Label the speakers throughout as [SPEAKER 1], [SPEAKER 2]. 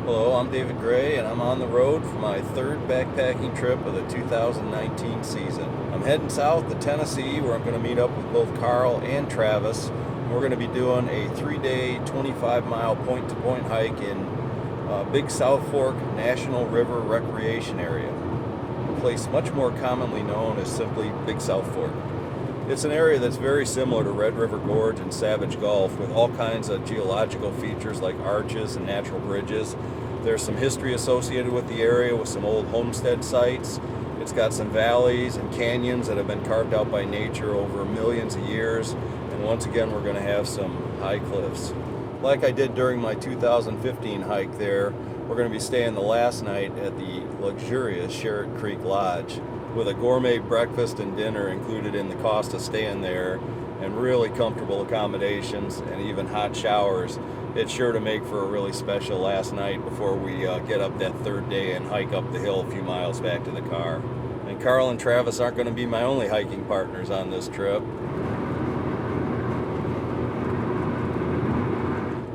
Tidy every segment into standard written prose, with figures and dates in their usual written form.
[SPEAKER 1] Hello, I'm David Gray, and I'm on the road for my third backpacking trip of the 2019 season. I'm heading south to Tennessee, where I'm going to meet up with both Carl and Travis. And we're going to be doing a 3-day, 25-mile point-to-point hike in Big South Fork National River Recreation Area, a place much more commonly known as simply Big South Fork. It's an area that's very similar to Red River Gorge and Savage Gulf, with all kinds of geological features like arches and natural bridges. There's some history associated with the area with some old homestead sites. It's got some valleys and canyons that have been carved out by nature over millions of years. And once again, we're going to have some high cliffs. Like I did during my 2015 hike there, we're going to be staying the last night at the luxurious Charit Creek Lodge, with a gourmet breakfast and dinner included in the cost of staying there, and really comfortable accommodations and even hot showers. It's sure to make for a really special last night before we get up that third day and hike up the hill a few miles back to the car. And Carl and Travis aren't going to be my only hiking partners on this trip.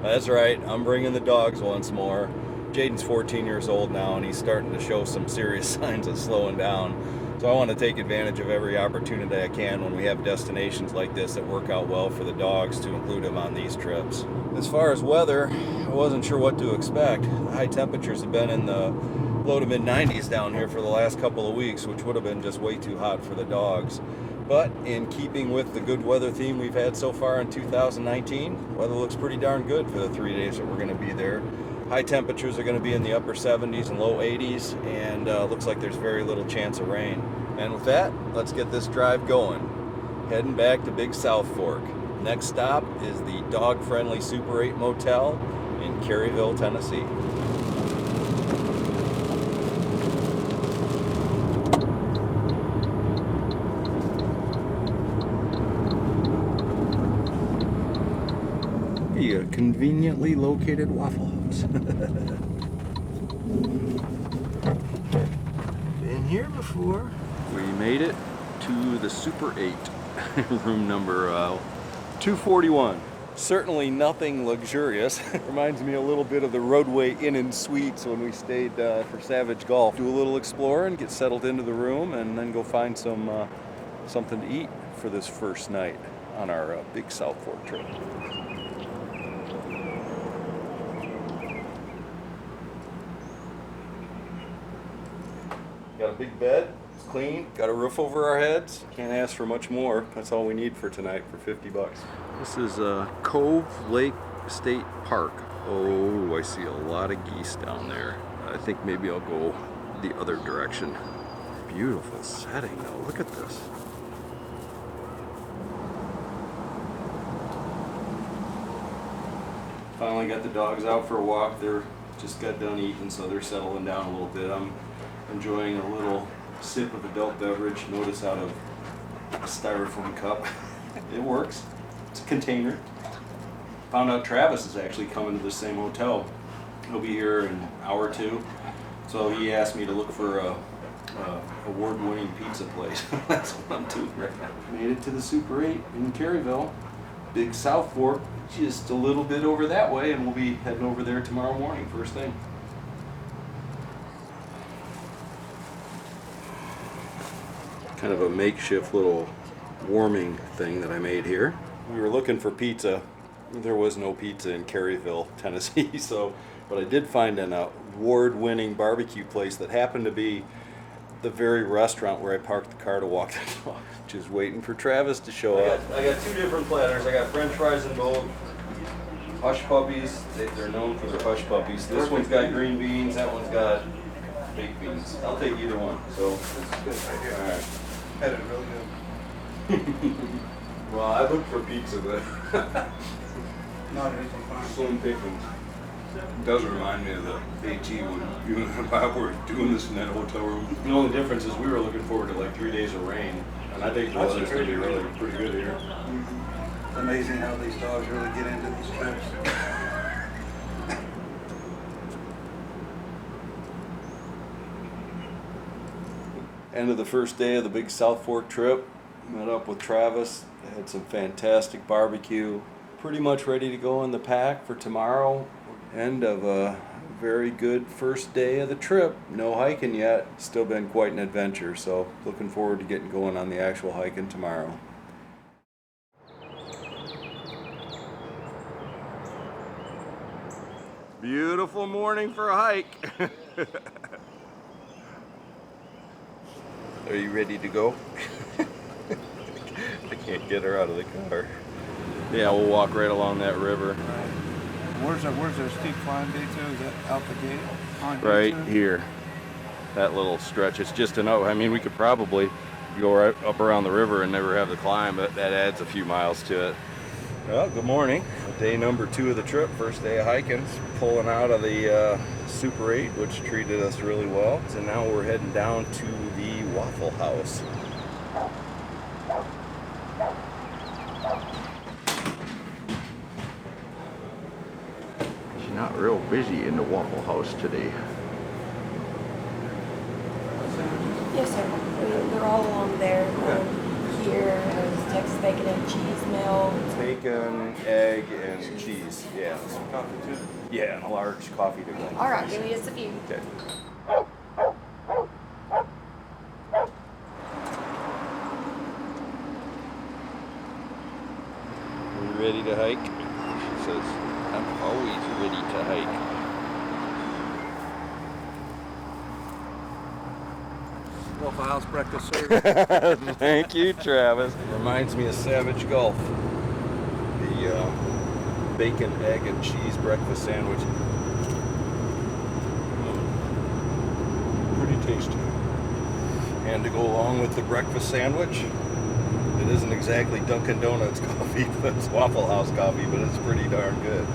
[SPEAKER 1] That's right, I'm bringing the dogs once more. Jaden's 14 years old now, and he's starting to show some serious signs of slowing down. So I want to take advantage of every opportunity I can when we have destinations like this that work out well for the dogs to include them on these trips. As far as weather, I wasn't sure what to expect. The high temperatures have been in the low to mid 90s down here for the last couple of weeks, which would have been just way too hot for the dogs. But in keeping with the good weather theme we've had so far in 2019, weather looks pretty darn good for the 3 days that we're going to be there. High temperatures are going to be in the upper 70s and low 80s, and looks like there's very little chance of rain. And with that, let's get this drive going. Heading back to Big South Fork. Next stop is the dog-friendly Super 8 motel in Caryville, Tennessee. A conveniently located Waffle House. Been here before. We made it to the Super 8, room number 241. Certainly nothing luxurious. Reminds me a little bit of the Roadway Inn and Suites when we stayed for Savage Gulf. Do a little exploring, get settled into the room, and then go find something to eat for this first night on our Big South Fork trip. Got a big bed, it's clean, got a roof over our heads. Can't ask for much more. That's all we need for tonight for 50 bucks. This is Cove Lake State Park. Oh, I see a lot of geese down there. I think maybe I'll go the other direction. Beautiful setting though, look at this. Finally got the dogs out for a walk. They're just got done eating, so they're settling down a little bit. I'm enjoying a little sip of adult beverage. Notice out of a styrofoam cup. It works. It's a container. Found out Travis is actually coming to the same hotel. He'll be here in an hour or two. So he asked me to look for a award-winning pizza place. That's what I'm doing right now. Made it to the Super 8 in Caryville. Big South Fork, just a little bit over that way, and we'll be heading over there tomorrow morning, first thing. Kind of a makeshift little warming thing that I made here. We were looking for pizza. There was no pizza in Caryville, Tennessee, but I did find an award-winning barbecue place that happened to be the very restaurant where I parked the car to walk the dog. Just waiting for Travis to show up. I got two different platters. I got French fries and both. Hush puppies. They're known for their hush puppies. This one's got green beans. That one's got baked beans. I'll take either one. So
[SPEAKER 2] This is good idea.
[SPEAKER 1] all right.
[SPEAKER 2] Had it real good.
[SPEAKER 3] Well, I looked for pizza, but
[SPEAKER 2] Not anything fine.
[SPEAKER 3] slim pickings. It does remind me of the AT when you and I were doing this in that hotel room.
[SPEAKER 1] The only difference is we were looking forward to like 3 days of rain, and I think the weather's going to be really pretty good here.
[SPEAKER 2] It's amazing how these dogs really get into these trips.
[SPEAKER 1] End of the first day of the Big South Fork trip. Met up with Travis, had some fantastic barbecue. Pretty much ready to go in the pack for tomorrow. End of a very good first day of the trip. No hiking yet. Still been quite an adventure, so looking forward to getting going on the actual hiking tomorrow. Beautiful morning for a hike. Are you ready to go? I can't get her out of the car. Yeah, we'll walk right along that river.
[SPEAKER 2] Where's the steep climb day to? Is that out the gate?
[SPEAKER 1] Right here. That little stretch. It's just enough. I mean, we could probably go right up around the river and never have the climb, but that adds a few miles to it. Well, good morning. Day number 2 of the trip, first day of hiking. Pulling out of the Super 8, which treated us really well. So now we're heading down to the Waffle House. She's not real busy in the Waffle House today.
[SPEAKER 4] Yes, sir. They're all along there. Here, there's Texas bacon and cheese milk.
[SPEAKER 1] Bacon, egg, and cheese. Yeah.
[SPEAKER 2] Coffee too.
[SPEAKER 1] Yeah, and a large coffee to go.
[SPEAKER 4] All right, give me just a few.
[SPEAKER 1] Okay. Are you ready to hike? She says, I'm always ready to hike.
[SPEAKER 2] Waffle House breakfast service.
[SPEAKER 1] Thank you, Travis. Reminds me of Savage Gulf. The bacon, egg, and cheese breakfast sandwich. Pretty tasty. And to go along with the breakfast sandwich, it isn't exactly Dunkin' Donuts coffee, but it's Waffle House coffee, but it's pretty darn good.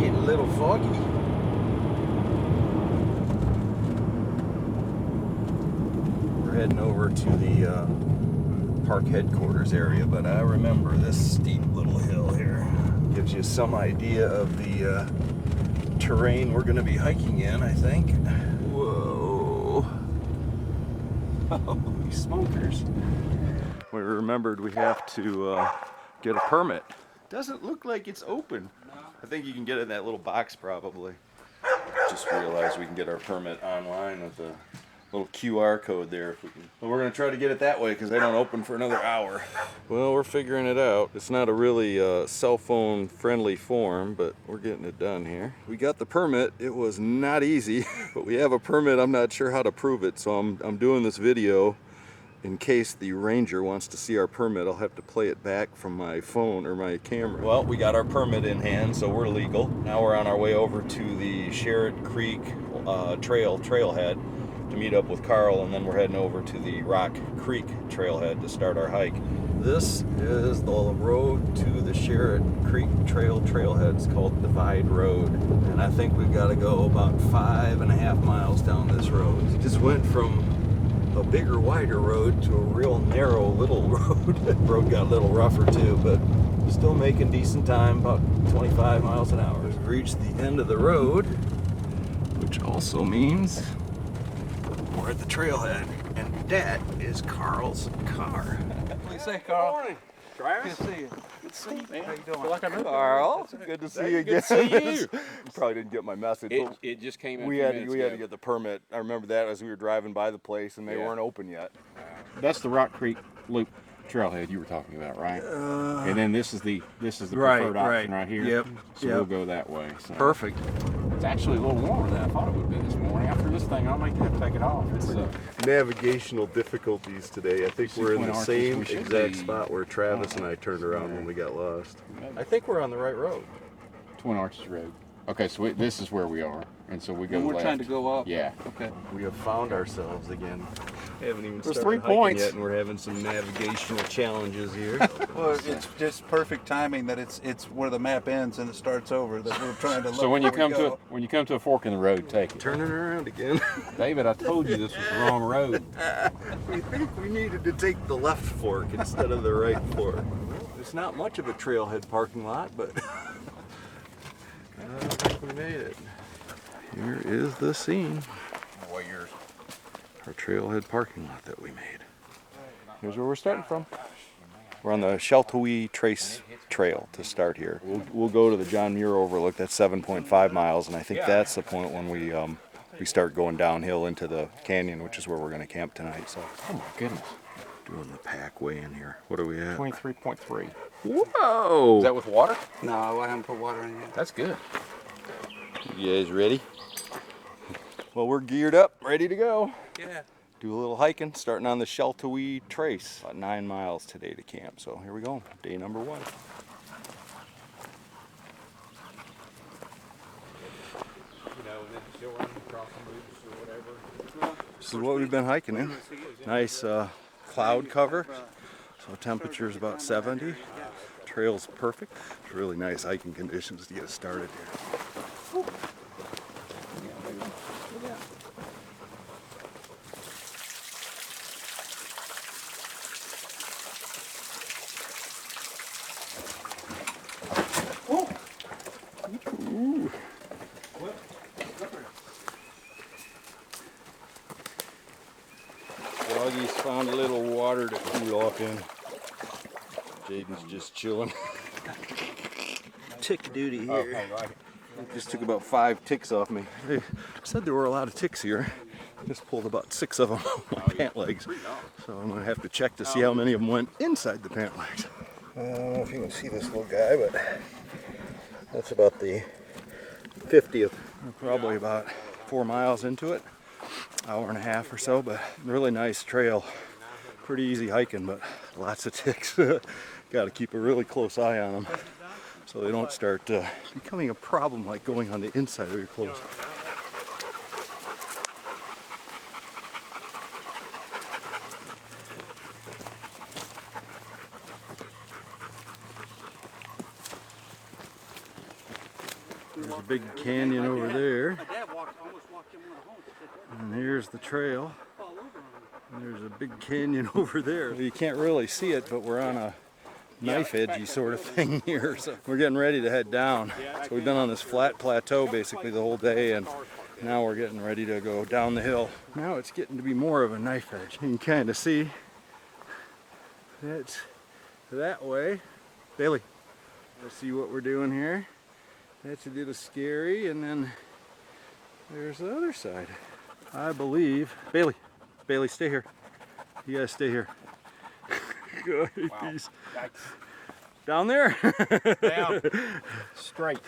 [SPEAKER 1] Getting a little foggy. Heading over to the park headquarters area, but I remember this steep little hill here. Gives you some idea of the terrain we're going to be hiking in, I think. Whoa. Holy smokers. We remembered we have to get a permit. Doesn't look like it's open. I think you can get it in that little box probably. Just realized we can get our permit online with the little QR code there if we can. But we're going to try to get it that way because they don't open for another hour. Well, we're figuring it out. It's not a really cell phone friendly form, but we're getting it done here. We got the permit. It was not easy, but we have a permit. I'm not sure how to prove it, so I'm doing this video in case the ranger wants to see our permit. I'll have to play it back from my phone or my camera. Well, we got our permit in hand, so we're legal. Now we're on our way over to the Charit Creek Trailhead to meet up with Carl, and then we're heading over to the Rock Creek Trailhead to start our hike. This is the road to the Charit Creek Trailhead. It's called Divide Road, and I think we've got to go about 5.5 miles down this road. It just went from a bigger, wider road to a real narrow little road. The road got a little rougher too, but still making decent time, about 25 miles an hour. We've reached the end of the road, which also means we're at the trailhead, and that is Carl's car.
[SPEAKER 2] What do you say, Carl?
[SPEAKER 5] Good morning, Travis.
[SPEAKER 2] Good to see you.
[SPEAKER 5] Good to see you, man.
[SPEAKER 2] How you doing?
[SPEAKER 5] Feel like I know
[SPEAKER 1] Carl, good to see you again.
[SPEAKER 5] Good to see you.
[SPEAKER 1] You probably didn't get my message. But
[SPEAKER 5] It just came in.
[SPEAKER 1] we had to get the permit. I remember that as we were driving by the place, and they
[SPEAKER 5] Yeah.
[SPEAKER 1] weren't open yet.
[SPEAKER 5] That's the Rock Creek Loop Trailhead you were talking about, right? And then this is the
[SPEAKER 2] Right,
[SPEAKER 5] preferred option
[SPEAKER 2] right.
[SPEAKER 5] right here.
[SPEAKER 2] Yep,
[SPEAKER 5] So
[SPEAKER 2] yep.
[SPEAKER 5] we'll go that way. So.
[SPEAKER 2] Perfect.
[SPEAKER 5] It's actually a little warmer than I thought it would be this morning. After this thing, I might have to take it off. It's
[SPEAKER 1] Navigational difficulties today. I think we're in the
[SPEAKER 5] Twin Arches,
[SPEAKER 1] same
[SPEAKER 5] we should
[SPEAKER 1] exact
[SPEAKER 5] be-
[SPEAKER 1] spot where Travis and I turned around when we got lost. I think we're on the right road.
[SPEAKER 5] Twin Arches Road. Okay, so this is where we are, and so we go
[SPEAKER 2] And we're
[SPEAKER 5] left.
[SPEAKER 2] trying to go up.
[SPEAKER 5] Yeah.
[SPEAKER 2] Okay.
[SPEAKER 1] We have found ourselves again. Haven't even
[SPEAKER 5] There's
[SPEAKER 1] started
[SPEAKER 5] 3
[SPEAKER 1] hiking
[SPEAKER 5] points.
[SPEAKER 1] yet, and we're having some navigational challenges here.
[SPEAKER 2] Well, it's just perfect timing that it's where the map ends and it starts over. That we're trying to look.
[SPEAKER 5] So when you
[SPEAKER 2] where we
[SPEAKER 5] come
[SPEAKER 2] go.
[SPEAKER 5] to a fork in the road, take it.
[SPEAKER 1] Turning around again.
[SPEAKER 5] David, I told you this was the wrong road.
[SPEAKER 1] We think we needed to take the left fork instead of the right fork. It's not much of a trailhead parking lot, but I think we made it. Here is the scene.
[SPEAKER 5] Warriors.
[SPEAKER 1] Our trailhead parking lot that we made.
[SPEAKER 5] Here's where we're starting from.
[SPEAKER 1] We're on the Charit trace trail to start here. We'll go to the John Muir Overlook. That's 7.5 miles, and I think that's the point when we start going downhill into the canyon, which is where we're going to camp tonight. So,
[SPEAKER 5] Oh my goodness.
[SPEAKER 1] doing the pack weigh in here. What are we at?
[SPEAKER 5] 23.3.
[SPEAKER 1] Whoa!
[SPEAKER 5] Is that with water?
[SPEAKER 2] No, I haven't put water in yet.
[SPEAKER 5] That's good.
[SPEAKER 1] You guys ready? Well, we're geared up, ready to go.
[SPEAKER 2] Yeah.
[SPEAKER 1] Do a little hiking, starting on the Sheltowee Trace. About 9 miles today to camp. So here we go, day number 1. This is what we've been hiking in. Nice cloud cover. So temperature's about 70. Trail's perfect. It's really nice hiking conditions to get us started here. Ooh. Doggy's found a little water to cool off in. Jaden's just chilling. Tick duty here. Just took about 5 ticks off me. They said there were a lot of ticks here. Just pulled about 6 of them off my pant legs. So I'm gonna have to check to see how many of them went inside the pant legs. I don't know if you can see this little guy, but that's about the 50th. We're probably about 4 miles into it. Hour and a half or so, but really nice trail. Pretty easy hiking, but lots of ticks. Got to keep a really close eye on them so they don't start becoming a problem like going on the inside of your clothes. There's a big canyon over there. And here's the trail. And there's a big canyon over there. You can't really see it, but we're on a knife edgy sort of thing here. So we're getting ready to head down. So we've been on this flat plateau basically the whole day, and now we're getting ready to go down the hill. Now it's getting to be more of a knife edge. You can kind of see that's that way. Bailey, let's see what we're doing here. That's a little scary, and then there's the other side. I believe. Bailey, stay here. You guys stay here. Go ahead,
[SPEAKER 5] Wow.
[SPEAKER 1] these. Down there?
[SPEAKER 5] Down. Straight.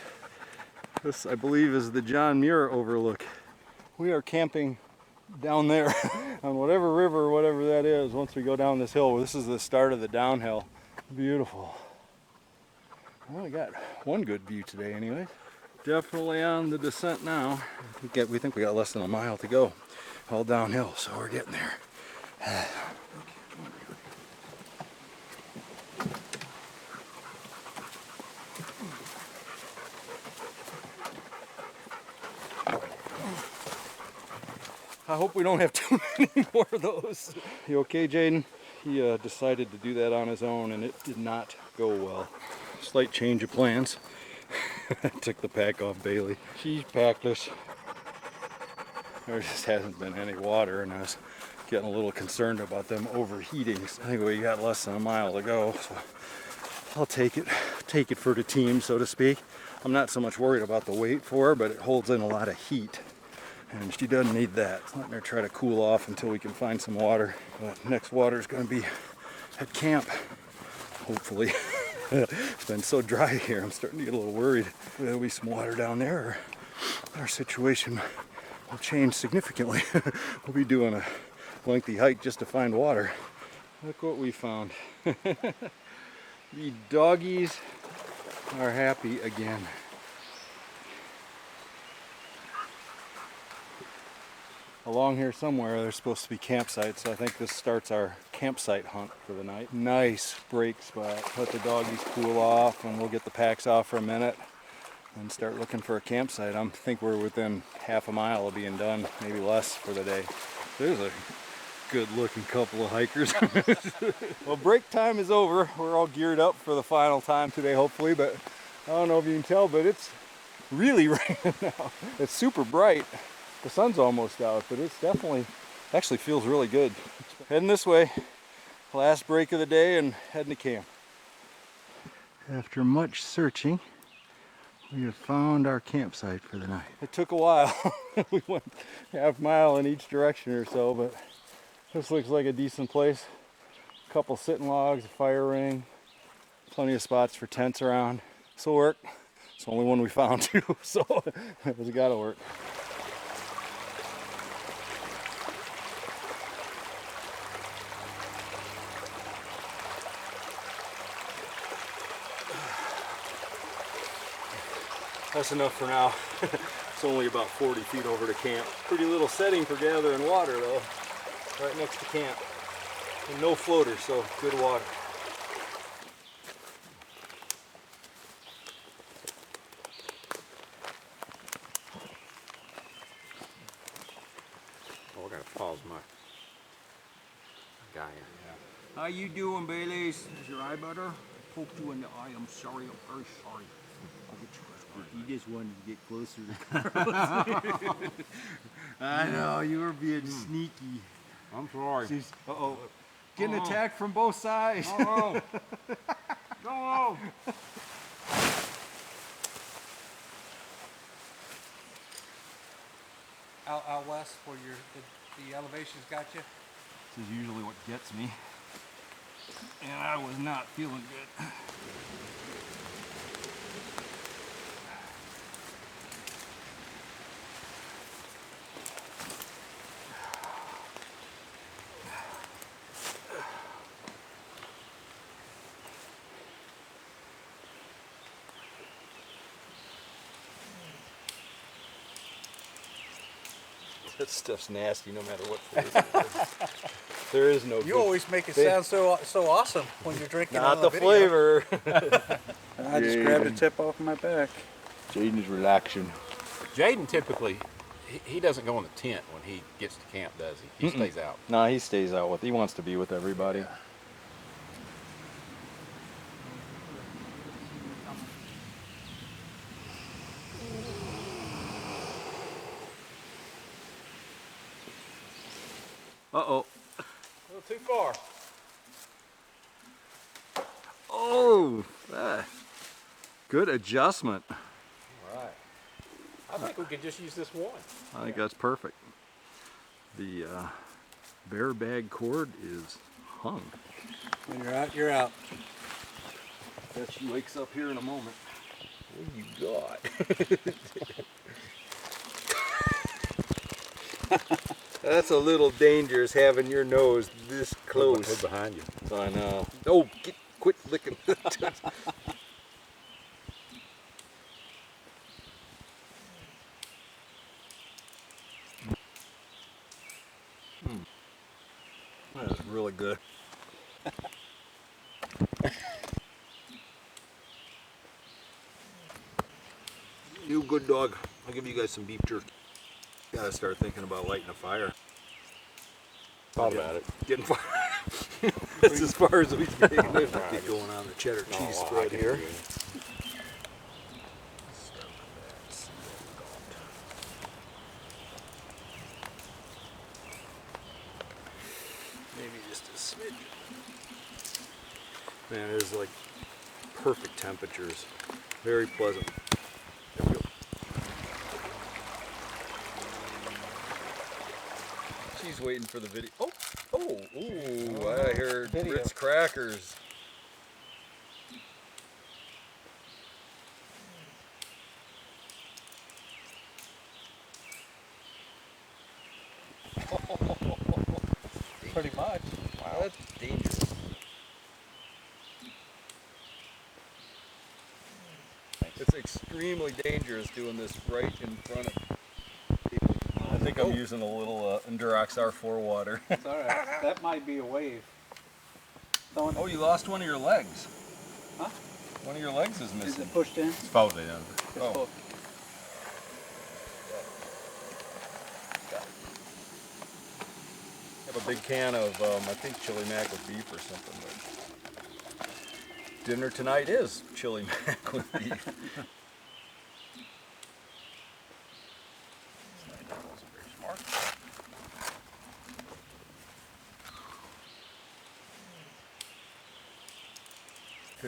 [SPEAKER 1] This, I believe, is the John Muir Overlook. We are camping down there on whatever river or whatever that is once we go down this hill. This is the start of the downhill. Beautiful. Well, we got one good view today anyway. Definitely on the descent now. We think we got less than a mile to go. All downhill, so we're getting there. I hope we don't have too many more of those. You okay, Jaden? He decided to do that on his own, and it did not go well. Slight change of plans. I took the pack off Bailey. She's packless. There just hasn't been any water, and I was getting a little concerned about them overheating. So I think we got less than a mile to go, so I'll take it for the team, so to speak. I'm not so much worried about the weight for her, but it holds in a lot of heat, and she doesn't need that. Letting her try to cool off until we can find some water. But next water is going to be at camp, hopefully. It's been so dry here, I'm starting to get a little worried. There'll be some water down there, or our situation will change significantly. We'll be doing a lengthy hike just to find water. Look what we found. The doggies are happy again. Along here somewhere there's supposed to be campsites, so I think this starts our campsite hunt for the night. Nice break spot. Let the doggies cool off and we'll get the packs off for a minute and start looking for a campsite. I think we're within half a mile of being done, maybe less for the day. There's a good looking couple of hikers. Well, break time is over. We're all geared up for the final time today, hopefully, but I don't know if you can tell, but it's really raining now. It's super bright. The sun's almost out, but it's actually feels really good. Heading this way, last break of the day and heading to camp.
[SPEAKER 2] After much searching, we have found our campsite for the night.
[SPEAKER 1] It took a while. We went half mile in each direction or so, but this looks like a decent place. A couple sitting logs, a fire ring, plenty of spots for tents around. This will work. It's the only one we found too, so it's gotta work. That's enough for now. It's only about 40 feet over to camp. Pretty little setting for gathering water though. Right next to camp. And no floaters, so good water.
[SPEAKER 5] Oh, I gotta pause my guy.
[SPEAKER 6] How you doing, Baileys? Is your eye better? Poked you in the eye. I'm sorry. I'm very sorry. I'll get you. You just wanted to get closer to Carlos. I know, you were being sneaky.
[SPEAKER 5] I'm sorry.
[SPEAKER 1] Uh-oh. Getting attacked from both sides.
[SPEAKER 5] Oh, no.
[SPEAKER 6] Out west where the elevations got you?
[SPEAKER 1] This is usually what gets me. And I was not feeling good. That stuff's nasty no matter what flavor it is. There is no
[SPEAKER 2] You
[SPEAKER 1] good.
[SPEAKER 2] always make it sound so awesome when you're drinking.
[SPEAKER 1] Not
[SPEAKER 2] on
[SPEAKER 1] the
[SPEAKER 2] video.
[SPEAKER 1] flavor.
[SPEAKER 2] I just grabbed a tip off my back.
[SPEAKER 5] Jaden's relaxing.
[SPEAKER 7] Jaden typically, he doesn't go in the tent when he gets to camp, does he? He stays out.
[SPEAKER 1] No, he stays out with. He wants to be with everybody. Uh-oh.
[SPEAKER 7] A little too far.
[SPEAKER 1] Oh, good adjustment.
[SPEAKER 7] All right. I think we could just use this one.
[SPEAKER 1] I think that's perfect. The bear bag cord is hung.
[SPEAKER 2] When you're out, you're out.
[SPEAKER 1] Bet she wakes up here in a moment. What do you got? That's a little dangerous having your nose this close.
[SPEAKER 7] We're behind you.
[SPEAKER 1] I know. Oh, quit licking. That is really good. You good dog. I'll give you guys some beef jerky. Gotta start thinking about lighting a fire.
[SPEAKER 7] Thought about it.
[SPEAKER 1] Getting fire. That's as far as we've taken it. Get going on the cheddar cheese spread here. Maybe just a smidge. Man, it is like perfect temperatures. Very pleasant. There we go. She's waiting for the video. Ooh, I heard Ritz crackers.
[SPEAKER 2] Pretty much.
[SPEAKER 1] Wow, that's dangerous. It's extremely dangerous doing this right in front of people. I think I'm using a little Endurox R4 water.
[SPEAKER 2] It's all right. That might be a wave.
[SPEAKER 1] Oh, you lost one of your legs.
[SPEAKER 2] Huh?
[SPEAKER 1] One of your legs is
[SPEAKER 2] Is
[SPEAKER 1] missing.
[SPEAKER 2] it pushed in?
[SPEAKER 5] It's probably done.
[SPEAKER 2] It's
[SPEAKER 1] Oh.
[SPEAKER 2] full.
[SPEAKER 1] I have a big can of, I think, chili mac with beef or something. But dinner tonight is chili mac with beef.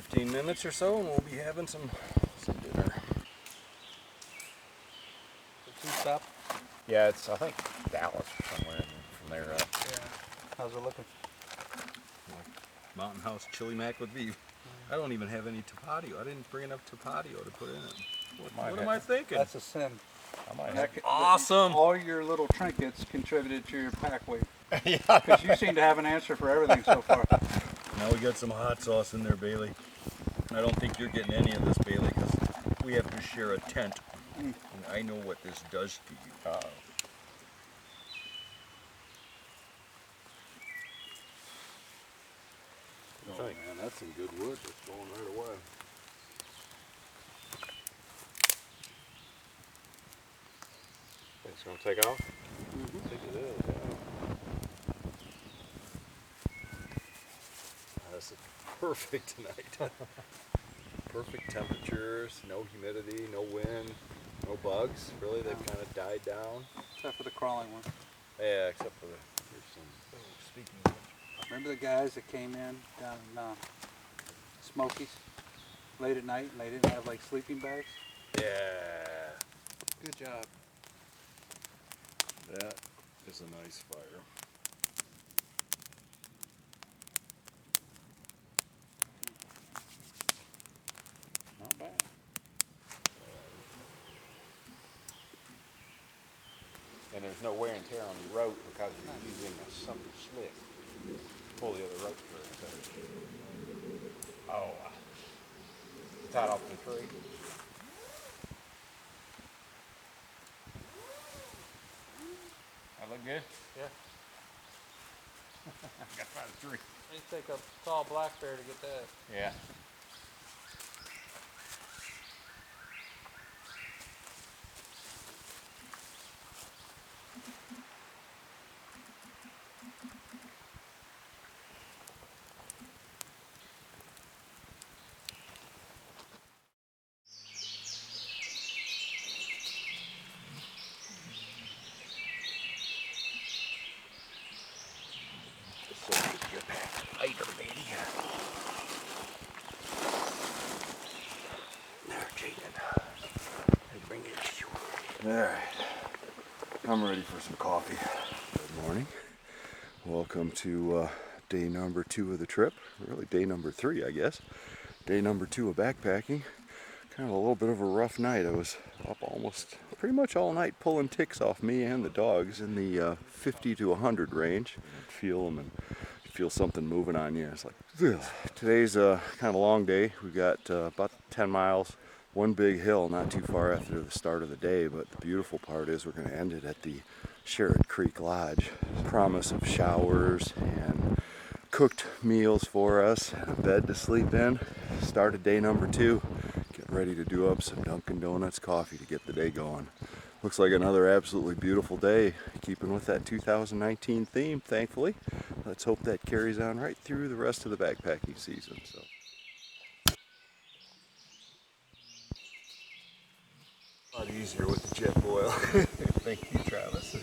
[SPEAKER 1] 15 minutes or so, and we'll be having some dinner.
[SPEAKER 2] Two stop.
[SPEAKER 5] Yeah, it's I think Dallas or somewhere, and from there up.
[SPEAKER 2] Yeah. How's it looking?
[SPEAKER 1] Mountain House chili mac with beef. I don't even have any tapatio. I didn't bring enough tapatio to put in it. What am I thinking?
[SPEAKER 2] That's a sin.
[SPEAKER 5] I might have.
[SPEAKER 1] Awesome.
[SPEAKER 2] All your little trinkets contributed to your pack weight. Because you seem to have an answer for everything so far.
[SPEAKER 1] Now we got some hot sauce in there, Bailey. I don't think you're getting any of this, Bailey, because we have to share a tent. And I know what this does to you.
[SPEAKER 3] Oh man, that's some good wood that's going right away.
[SPEAKER 5] It's gonna take off.
[SPEAKER 3] I think it is, yeah.
[SPEAKER 1] This is perfect tonight. Perfect temperatures, no humidity, no wind, no bugs. Really, they've kind of died down.
[SPEAKER 2] Except for the crawling one.
[SPEAKER 1] Yeah, except for the. Here's some. Speaking of which.
[SPEAKER 2] Remember the guys that came in down in Smokies late at night and they didn't have like sleeping bags?
[SPEAKER 1] Yeah.
[SPEAKER 2] Good job.
[SPEAKER 1] That is a nice fire.
[SPEAKER 5] Not bad. And there's no wear and tear on the rope because you're using a something slick. Pull the other rope through. Oh, tied off the tree. That look good?
[SPEAKER 2] Yeah.
[SPEAKER 5] Got to find a tree.
[SPEAKER 2] It take a tall black bear to get that.
[SPEAKER 5] Yeah.
[SPEAKER 1] Later, baby. There, Jaden. Bring it. All right. I'm ready for some coffee. Good morning. Welcome to day number 2 of the trip. Really, day number 3, I guess. Day number 2 of backpacking. Kind of a little bit of a rough night. I was up almost pretty much all night pulling ticks off me and the dogs in the 50 to 100 range. Feel them and feel something moving on you. It's like, ugh. Today's a kind of long day. We got about 10 miles, one big hill not too far after the start of the day, but the beautiful part is we're going to end it at the Charit Creek Lodge. Promise of showers and cooked meals for us, and a bed to sleep in. Started day number 2. Get ready to do up some Dunkin' Donuts coffee to get the day going. Looks like another absolutely beautiful day, keeping with that 2019 theme, thankfully. Let's hope that carries on right through the rest of the backpacking season. So. A lot easier with the jet boil. Thank you, Travis.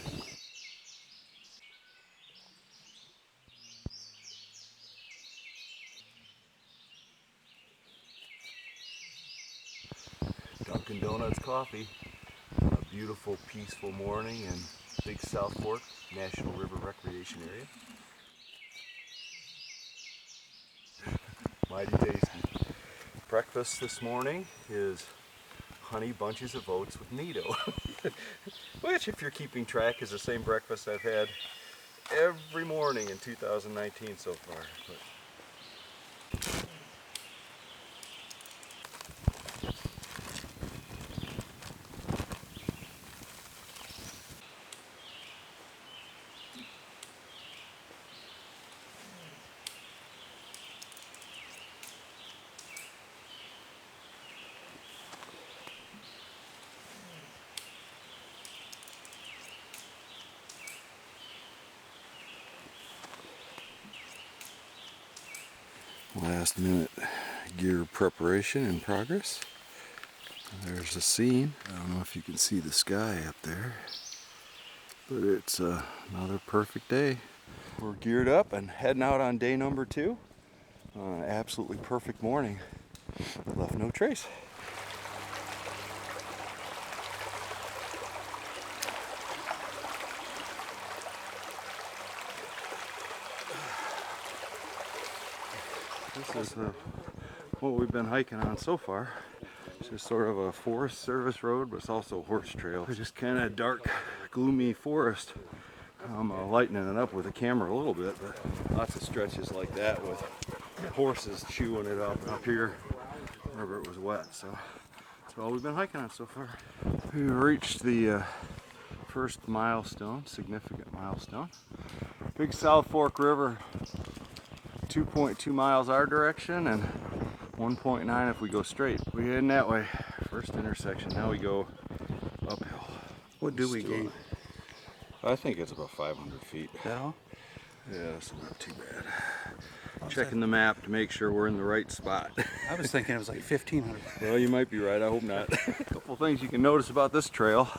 [SPEAKER 1] Dunkin' Donuts coffee. A beautiful, peaceful morning in Big South Fork National River Recreation Area. Mighty tasty. Breakfast this morning is honey bunches of oats with Nido. Which, if you're keeping track, is the same breakfast I've had every morning in 2019 so far. But last minute gear preparation in progress. There's the scene. I don't know if you can see the sky up there, but it's another perfect day. We're geared up and heading out on day number 2. on an absolutely perfect morning. Left no trace. This is what we've been hiking on so far. It's just sort of a Forest Service road, but it's also a horse trail. It's just kind of dark, gloomy forest. I'm lightening it up with the camera a little bit, but lots of stretches like that with horses chewing it up here wherever it was wet. So that's all we've been hiking on so far. We reached the first milestone, significant milestone. Big South Fork River, 2.2 miles our direction and 1.9 if we go straight. We're heading that way. First intersection. Now we go uphill.
[SPEAKER 2] What do we gain?
[SPEAKER 1] I think it's about 500 feet.
[SPEAKER 2] Yeah.
[SPEAKER 1] Yeah, so not too bad. Checking the map to make sure we're in the right spot.
[SPEAKER 2] I was thinking it was like 1,500.
[SPEAKER 1] Well, you might be right. I hope not. A couple things you can notice about this trail.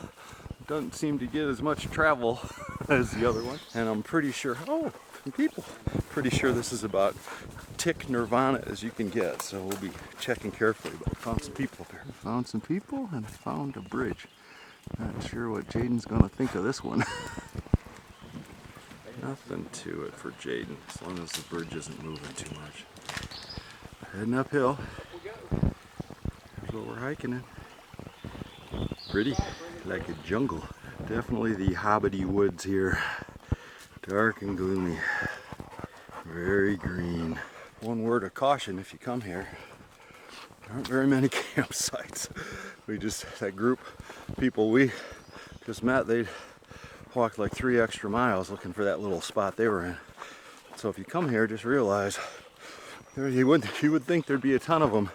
[SPEAKER 1] It doesn't seem to get as much travel as the other one. And I'm pretty sure, oh, some people. Pretty sure this is about tick nirvana as you can get. So we'll be checking carefully. But I found some people up here. Found some people and I found a bridge. Not sure what Jaden's gonna think of this one. Nothing to it for Jaden, as long as the bridge isn't moving too much. Heading uphill. Here's what we're hiking in. Pretty, like a jungle. Definitely the hobbity woods here. Dark and gloomy. Very green. One word of caution if you come here. There aren't very many campsites. That group of people we just met, they'd walked like 3 extra miles looking for that little spot they were in. So if you come here, just realize you would think there'd be a ton of them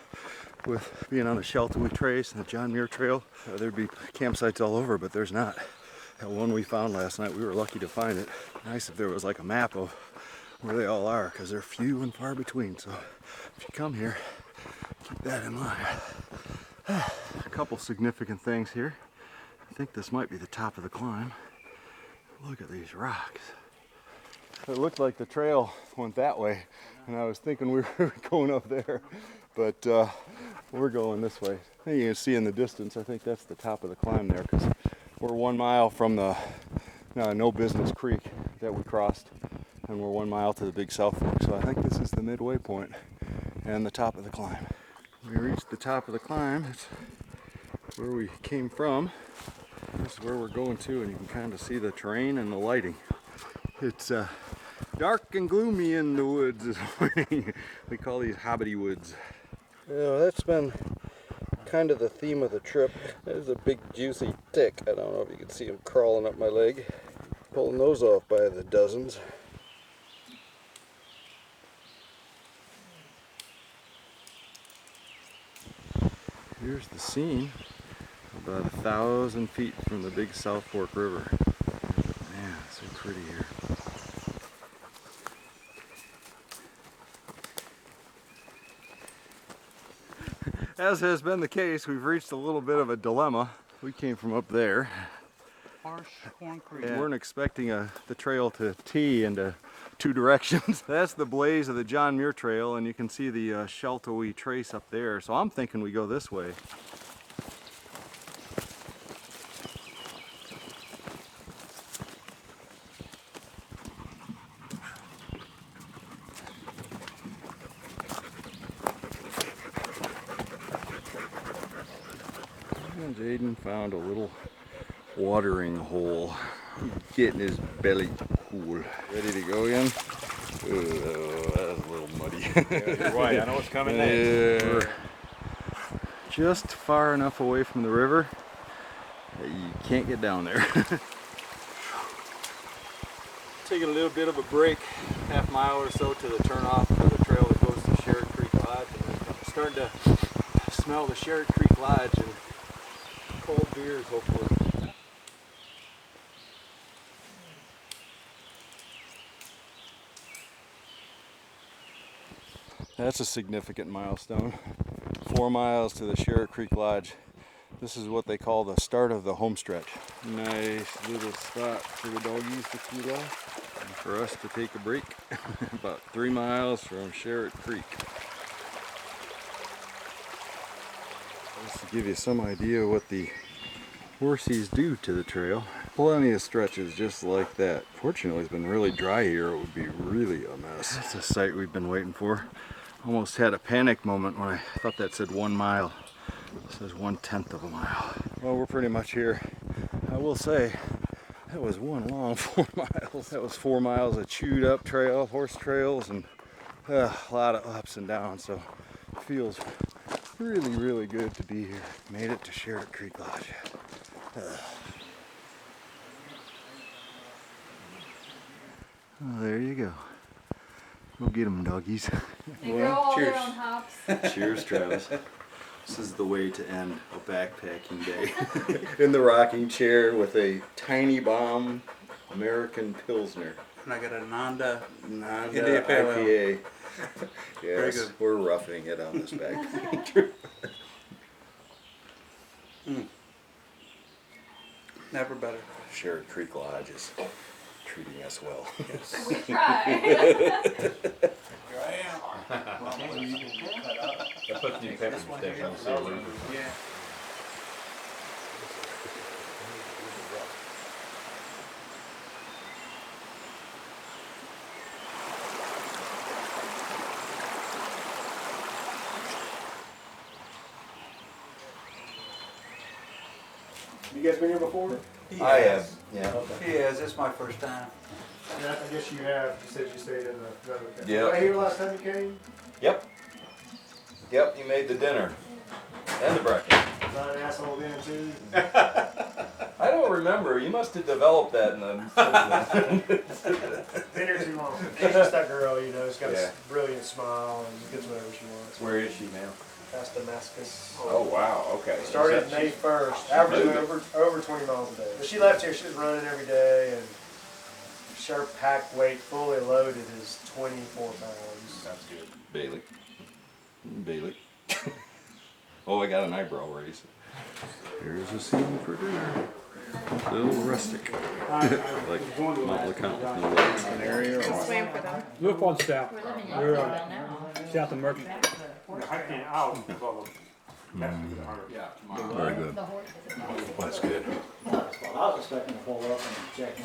[SPEAKER 1] with being on the Sheltowee Trace and the John Muir Trail. There'd be campsites all over, but there's not. That one we found last night, we were lucky to find it. Nice if there was like a map of where they all are, because they're few and far between. So if you come here, keep that in mind. A couple significant things here. I think this might be the top of the climb. Look at these rocks. It looked like the trail went that way, and I was thinking we were going up there, but we're going this way. You can see in the distance, I think that's the top of the climb there, because we're 1 mile from the No Business Creek that we crossed, and we're 1 mile to the Big South Fork, so I think this is the midway point and the top of the climb. We reached the top of the climb. It's where we came from. This is where we're going to, and you can kind of see the terrain and the lighting. It's dark and gloomy in the woods this morning. We call these hobbity woods. Yeah, that's been kind of the theme of the trip. There's a big juicy tick. I don't know if you can see him crawling up my leg. Pulling those off by the dozens. Here's the scene. About 1,000 feet from the Big South Fork River. Man, it's so pretty here. As has been the case, we've reached a little bit of a dilemma. We came from up there.
[SPEAKER 2] Harshhorn Creek.
[SPEAKER 1] We weren't expecting the trail to tee into 2 directions. That's the blaze of the John Muir Trail, and you can see the Sheltowee Trace up there. So I'm thinking we go this way. And Jaden found a little watering hole, getting his belly cool. Ready to go again? Oh, that was a little muddy.
[SPEAKER 5] You're right, I know what's coming next.
[SPEAKER 1] We're just far enough away from the river that you can't get down there. Taking a little bit of a break, half mile or so to the turnoff of the trail that goes to Charit Creek Lodge. And I'm starting to smell the Charit Creek Lodge and cold beers, hopefully. That's a significant milestone. 4 miles to the Charit Creek Lodge. This is what they call the start of the home stretch. Nice little spot for the doggies to cool off. for us to take a break. About 3 miles from Charit Creek. Just to give you some idea what the horsies do to the trail. Plenty of stretches just like that. Fortunately, it's been really dry here. It would be really a mess. It's a sight we've been waiting for. Almost had a panic moment when I thought that said 1 mile. It says 1/10 of a mile. Well, we're pretty much here. I will say, that was one long 4 miles. That was 4 miles of chewed up trail, horse trails, and a lot of ups and downs. So it feels really, really good to be here. Made it to Charit Creek Lodge. Oh, there you go. Go get them, doggies.
[SPEAKER 8] They grow all their own hops.
[SPEAKER 1] Cheers, Travis. This is the way to end a backpacking day. In the rocking chair with a tiny bomb American Pilsner.
[SPEAKER 2] And I got a Nanda
[SPEAKER 1] Nanda
[SPEAKER 2] India Pale Ale.
[SPEAKER 1] IPA. Yes,
[SPEAKER 2] good.
[SPEAKER 1] we're roughing it on this backpacking trip.
[SPEAKER 2] Never better.
[SPEAKER 1] Charit Creek Lodge is treating us well.
[SPEAKER 2] Yes.
[SPEAKER 8] We try.
[SPEAKER 7] I put the new pepper stick on the silver.
[SPEAKER 2] Yeah.
[SPEAKER 6] You guys been here before?
[SPEAKER 1] I have, yeah.
[SPEAKER 2] Yes, it's my first time.
[SPEAKER 6] Yeah, I guess you have. You said you stayed in the.
[SPEAKER 1] Yeah.
[SPEAKER 6] Was I here last time you came?
[SPEAKER 1] Yep. Yep, you made the dinner. And the breakfast.
[SPEAKER 6] Was I an asshole then too?
[SPEAKER 1] I don't remember. You must have developed that in the...
[SPEAKER 6] Been here too long. She's just that girl, you know. She's got
[SPEAKER 1] Yeah.
[SPEAKER 6] a brilliant smile and gets whatever she wants.
[SPEAKER 7] Where is she now?
[SPEAKER 6] Past Damascus.
[SPEAKER 7] Oh wow, okay.
[SPEAKER 6] Started
[SPEAKER 7] Is
[SPEAKER 6] May
[SPEAKER 7] that-
[SPEAKER 6] 1st, averaging
[SPEAKER 7] moving.
[SPEAKER 6] over 20 miles a day. But she left here, she was running every day, and her pack weight fully loaded is 24 pounds.
[SPEAKER 7] That's good.
[SPEAKER 1] Bailey. Bailey. Oh, I got an eyebrow raise. Here's a scene for dinner. A little rustic. Like Mount LeCount. No lights.
[SPEAKER 6] An area or
[SPEAKER 4] Just waiting for them.
[SPEAKER 9] We're on south.
[SPEAKER 8] We're living in
[SPEAKER 9] We're
[SPEAKER 8] Caryville now.
[SPEAKER 9] south of Murphy.
[SPEAKER 1] Very good.
[SPEAKER 8] The horse is a
[SPEAKER 1] That's good.
[SPEAKER 10] I was expecting to pull up and check in.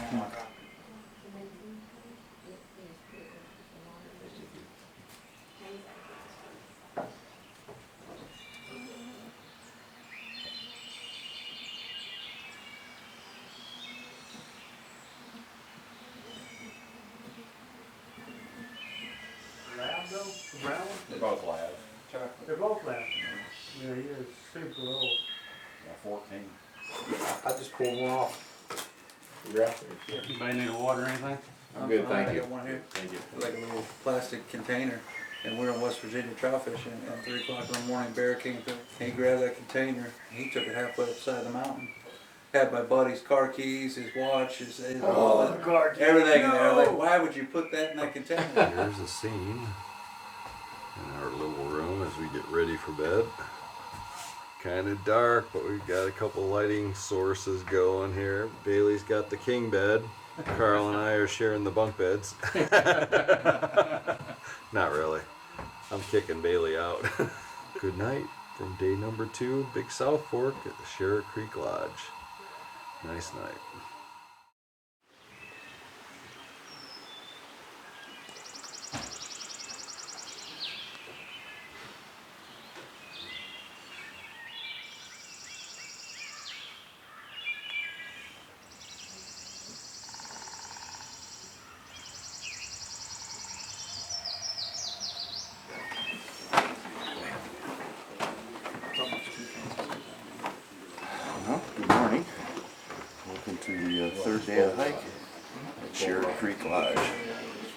[SPEAKER 7] They're both live.
[SPEAKER 6] They're both left. Yeah, he is super old.
[SPEAKER 7] Yeah, 14.
[SPEAKER 2] I just pulled one off. Anybody need water or anything?
[SPEAKER 7] I'm good, thank
[SPEAKER 2] I
[SPEAKER 7] you.
[SPEAKER 2] got one here.
[SPEAKER 7] Thank you.
[SPEAKER 2] Like a little plastic container. And we're in West Virginia trout fishing. At 3 o'clock in the morning, bear came through. He grabbed that container. He took it halfway up the side of the mountain. Had my buddy's car keys, his watch, his all that, everything in there. Like, why would you put that in that container?
[SPEAKER 1] Here's a scene in our little room as we get ready for bed. Kind of dark, but we've got a couple lighting sources going here. Bailey's got the king bed. Carl and I are sharing the bunk beds. Not really. I'm kicking Bailey out. Good night from day number 2, Big South Fork at the Charit Creek Lodge. Nice night. Well, good morning. Welcome to the third day of the hike at Charit Creek Lodge.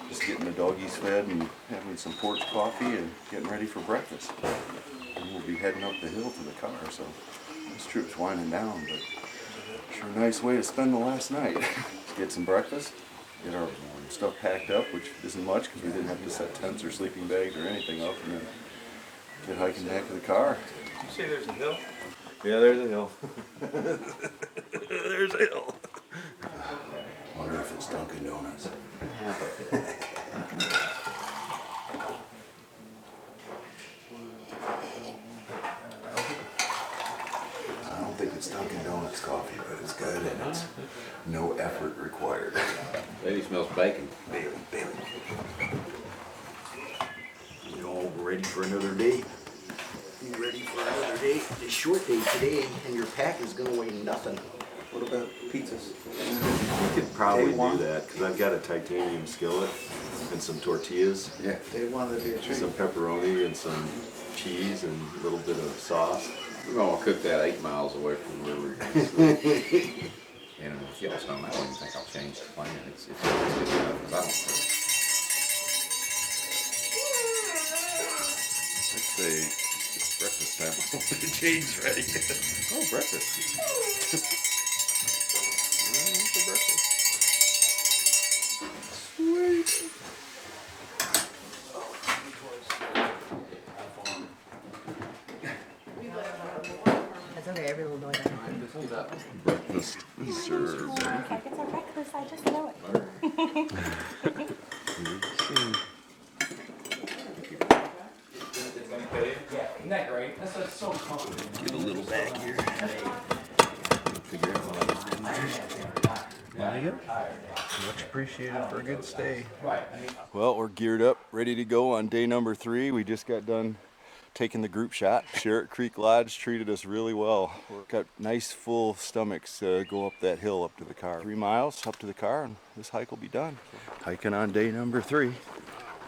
[SPEAKER 1] Just getting the doggies fed and having some porch coffee and getting ready for breakfast. And we'll be heading up the hill to the car, so this trip's winding down, but sure a nice way to spend the last night. Just get some breakfast, get our stuff packed up, which isn't much because we didn't have to set tents or sleeping bags or anything up, and then get hiking back to the car.
[SPEAKER 2] You say there's a hill?
[SPEAKER 1] Yeah, there's a hill. There's a hill. Wonder if it's
[SPEAKER 9] Dunkin' Donuts. I don't think it's Dunkin' Donuts coffee, but it's good and it's no effort required.
[SPEAKER 7] Lady smells bacon.
[SPEAKER 9] Bailey. You all ready for another day? You ready for another day? It's a short day today, and your pack is gonna weigh nothing.
[SPEAKER 2] What about pizzas?
[SPEAKER 9] You could probably do that, because I've got a titanium skillet and some tortillas.
[SPEAKER 2] Yeah. Day one would be a treat.
[SPEAKER 9] Some pepperoni and some cheese and a little bit of sauce.
[SPEAKER 7] We're gonna cook that 8 miles away from where we're going. And if y'all don't, I don't even think I'll change the plan. It's good enough, 'cause I don't.
[SPEAKER 1] I'd say it's breakfast time. Jade's ready. Oh, breakfast. For breakfast. Sweet.
[SPEAKER 11] That's okay, every little noise.
[SPEAKER 1] Breakfast served.
[SPEAKER 11] Like it's our breakfast, I just know it.
[SPEAKER 10] Isn't that great? That's so comfortable.
[SPEAKER 1] Get a little back here. Figure out much appreciated for a good stay. Well, we're geared up, ready to go on day number 3. We just got done taking the group shot. Charit Creek Lodge treated us really well. We've got nice full stomachs to go up that hill up to the car. 3 miles up to the car and this hike will be done. Hiking on day number 3.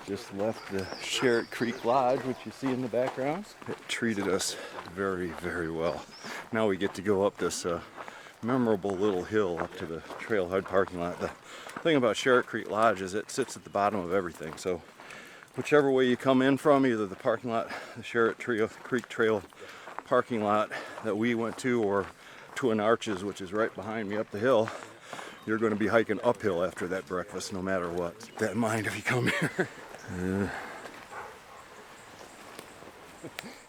[SPEAKER 1] Just left the Charit Creek Lodge, which you see in the background. It treated us very, very well. Now we get to go up this memorable little hill up to the trailhead parking lot. The thing about Charit Creek Lodge is it sits at the bottom of everything. So whichever way you come in from, either the parking lot, the Charit Creek Trail parking lot that we went to, or Twin Arches, which is right behind me up the hill, you're going to be hiking uphill after that breakfast no matter what. Keep that in mind if you come here.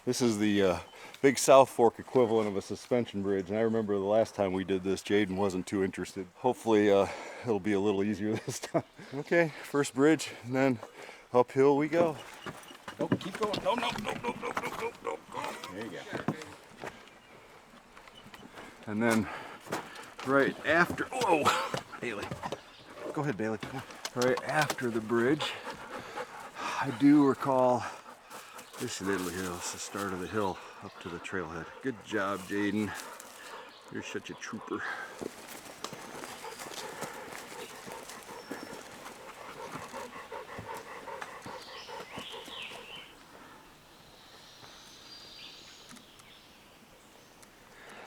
[SPEAKER 1] This is the big South Fork equivalent of a suspension bridge, and I remember the last time we did this, Jaden wasn't too interested. Hopefully it'll be a little easier this time. Okay, first bridge, and then uphill we go. Oh, keep going. No. There you go. And then right after, whoa, Bailey. Go ahead, Bailey. Right after the bridge, I do recall this little hill. It's the start of the hill up to the trailhead. Good job, Jaden. You're such a trooper.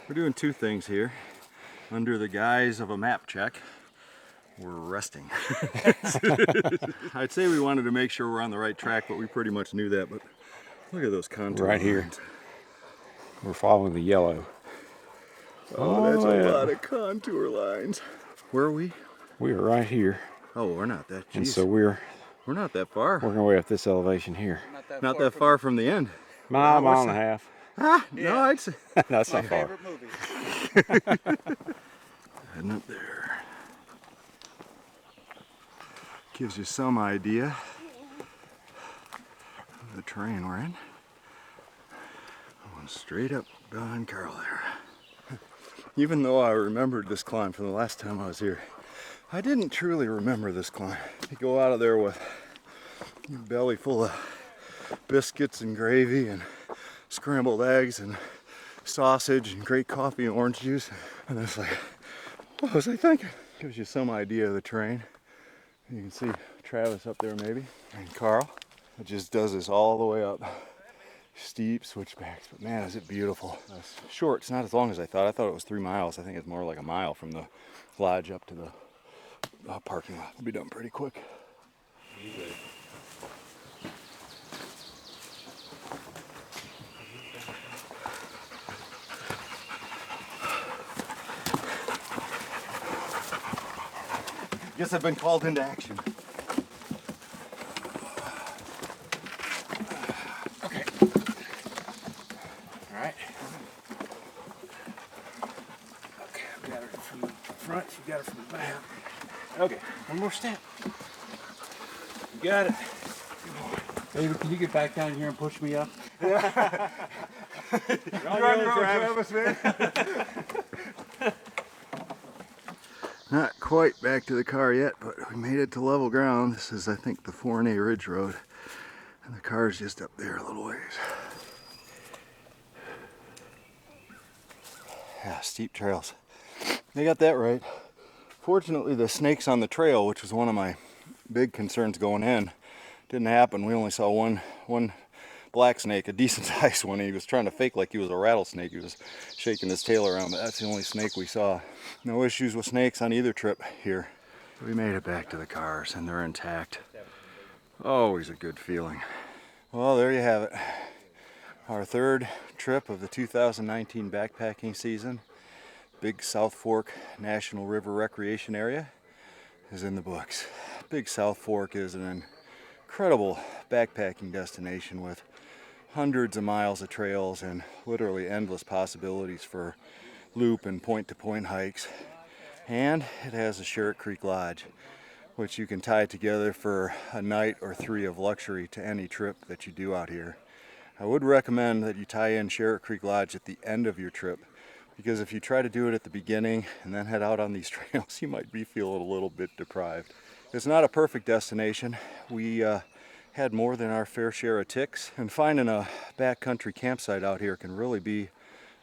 [SPEAKER 1] We're doing 2 things here. Under the guise of a map check, we're resting. I'd say we wanted to make sure we're on the right track, but we pretty much knew that. But look at those contours.
[SPEAKER 5] Right here. We're following the yellow.
[SPEAKER 1] Oh, that's a lot of contour lines. Where are we?
[SPEAKER 5] We are right here.
[SPEAKER 1] Oh, we're not that.
[SPEAKER 5] And
[SPEAKER 1] geez.
[SPEAKER 5] so we're
[SPEAKER 1] not that far.
[SPEAKER 5] Working our way up this elevation here.
[SPEAKER 1] Not that far from the end.
[SPEAKER 5] Mile and a half.
[SPEAKER 1] Ah, yeah. No, I'd say.
[SPEAKER 5] That's not far.
[SPEAKER 2] Favorite movie.
[SPEAKER 1] Heading up there. Gives you some idea of the terrain we're in. Going straight up behind Carl there. Even though I remembered this climb from the last time I was here, I didn't truly remember this climb. You go out of there with your belly full of biscuits and gravy and scrambled eggs and sausage and great coffee and orange juice. And it's like, what was I thinking? Gives you some idea of the terrain. You can see Travis up there maybe, and Carl. It just does this all the way up. Steep switchbacks, but man, is it beautiful. It's short, it's not as long as I thought. I thought it was 3 miles. I think it's more like a mile from the lodge up to the parking lot. We'll be done pretty quick. Guess I've been called into action.
[SPEAKER 5] Okay. All right. Okay, I've got her from the front, you got her from the back. Okay, one more step. You got it.
[SPEAKER 6] Baby, can you get back down here and push me up?
[SPEAKER 5] You're on your own, Travis, man.
[SPEAKER 1] Not quite back to the car yet, but we made it to level ground. This is, I think, the 4A Ridge Road, and the car's just up there a little ways. Yeah, steep trails. They got that right. Fortunately, the snakes on the trail, which was one of my big concerns going in, didn't happen. We only saw one black snake, a decent sized one. He was trying to fake like he was a rattlesnake. He was shaking his tail around, but that's the only snake we saw. No issues with snakes on either trip here. We made it back to the cars and they're intact. Always a good feeling. Well, there you have it. Our third trip of the 2019 backpacking season, Big South Fork National River Recreation Area, is in the books. Big South Fork is an incredible backpacking destination with hundreds of miles of trails and literally endless possibilities for loop and point-to-point hikes. And it has a Charit Creek Lodge, which you can tie together for a night or 3 of luxury to any trip that you do out here. I would recommend that you tie in Charit Creek Lodge at the end of your trip, because if you try to do it at the beginning and then head out on these trails, you might be feeling a little bit deprived. It's not a perfect destination. We had more than our fair share of ticks, and finding a backcountry campsite out here can really be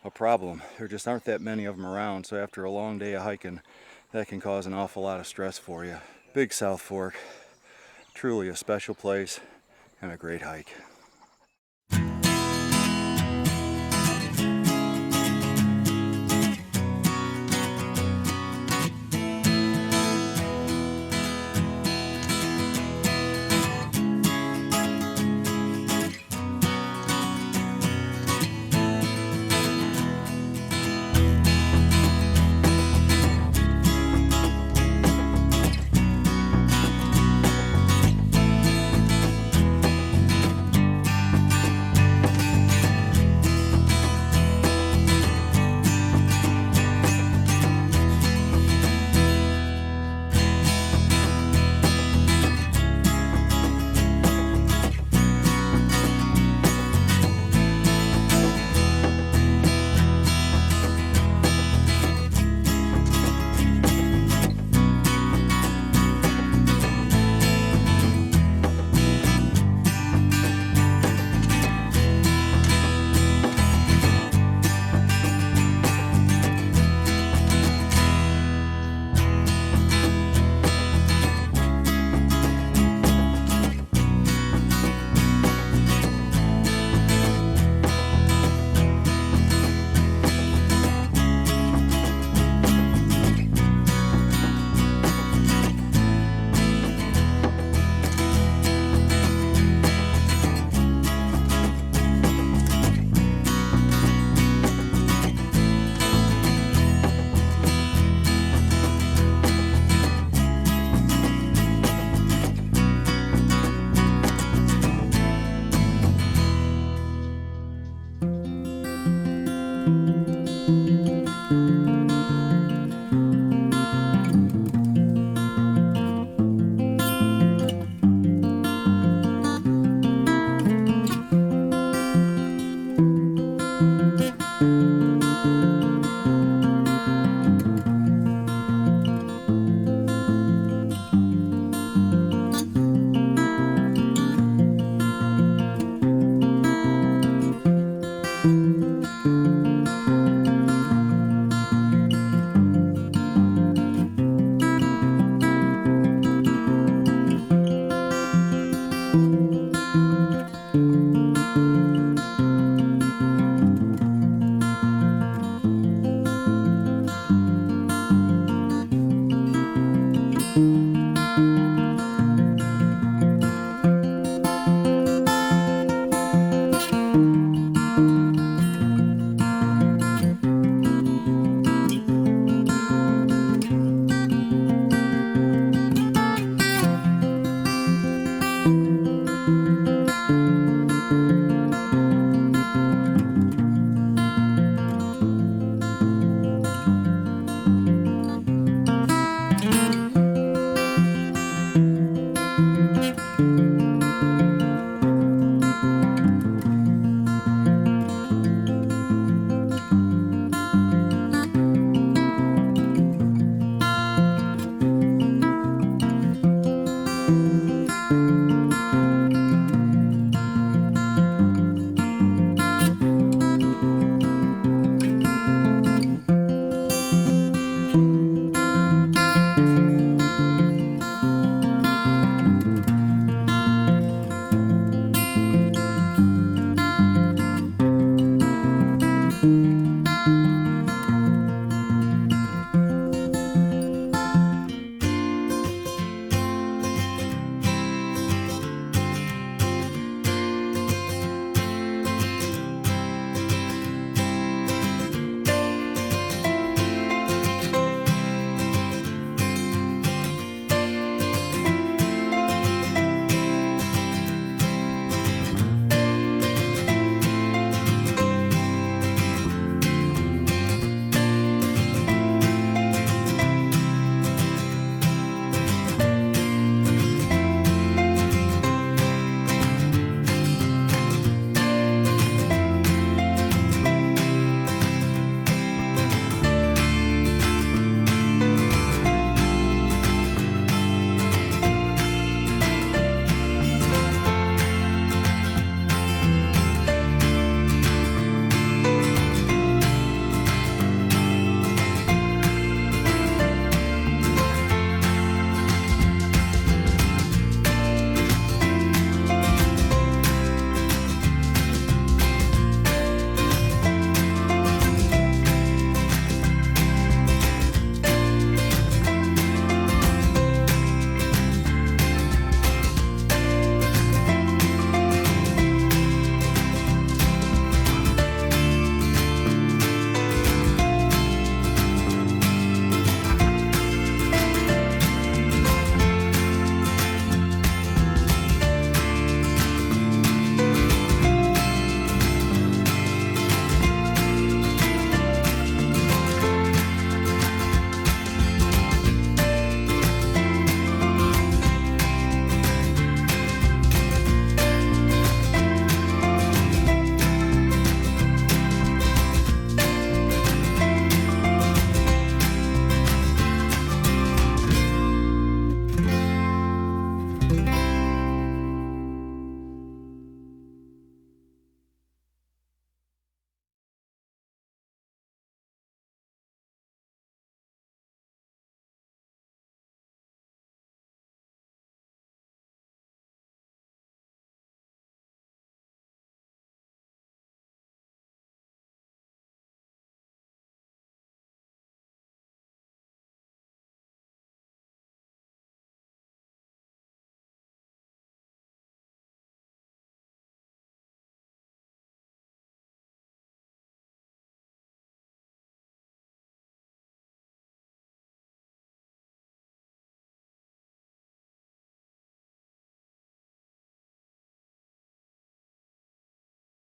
[SPEAKER 1] a problem. There just aren't that many of them around, so after a long day of hiking, that can cause an awful lot of stress for you. Big South Fork, truly a special place and a great hike.